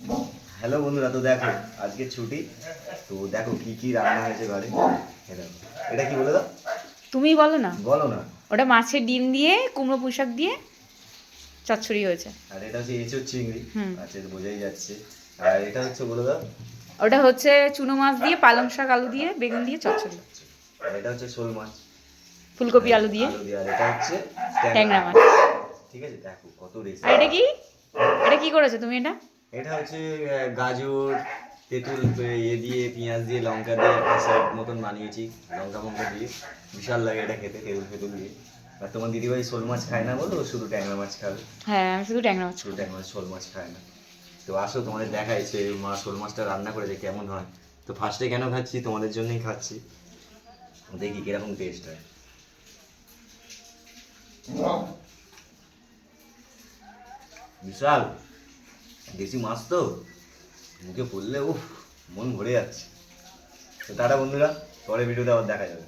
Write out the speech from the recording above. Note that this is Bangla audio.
হ্যালো বন্ধুরা, তো দেখো আজকে ছুটি। তো দেখো কি কি রান্না হয়েছে ঘরে। এটা এটা কি বলে দাও? তুমি বলো না। বলো না। ওটা মাছের ডিম দিয়ে কুমড়ো পুঁই শাক দিয়ে চচ্চড়ি হয়েছে। আর এটা হচ্ছে এঁচোড় চিংড়ি। হুম। আচ্ছা, এটা বোঝাই যাচ্ছে। আর এটা হচ্ছে বলে দাও। ওটা হচ্ছে চুনো মাছ দিয়ে পালং শাক আলু দিয়ে বেগুন দিয়ে চচ্চড়ি। আর এটা হচ্ছে শোল মাছ। ফুলকপি আলু দিয়ে আলু দিয়ে। আর এটা হচ্ছে ট্যাংরা মাছ। ঠিক আছে, দেখো কত আর রেসিপি। এটা কি? এটা কি করেছো তুমি এটা? এটা হচ্ছে গাজর, তেঁতুল, দিয়ে পেঁয়াজ দিয়ে লঙ্কা দিয়ে একটা স্যালাড মতন বানিয়েছি। লঙ্কা মঙ্কা দিয়ে বিশাল লাগে এটা খেতে, তেঁতুল ফেতুল দিয়ে। আর তোমার দিদিভাই শোল মাছ খায় না বলো, শুধু ট্যাংরা মাছ খাবে। হ্যাঁ, আমি শুধু ট্যাংরা মাছ শুধু খাবো। ট্যাংরা মাছ, শোল মাছ খায় না। তো আসো, তোমাদের দেখাই সে মা শোল মাছটা রান্না করেছে কেমন হয়। তো ফার্স্টে কেন খাচ্ছি, তোমাদের জন্যই খাচ্ছি। দেখি কিরকম টেস্ট হয়। বিশাল দেশি মাছ তো, মুখে পড়লে উফ, মন ভরে যাচ্ছে। তো টাটা বন্ধুরা, পরে ভিডিওতে আবার দেখা যাবে।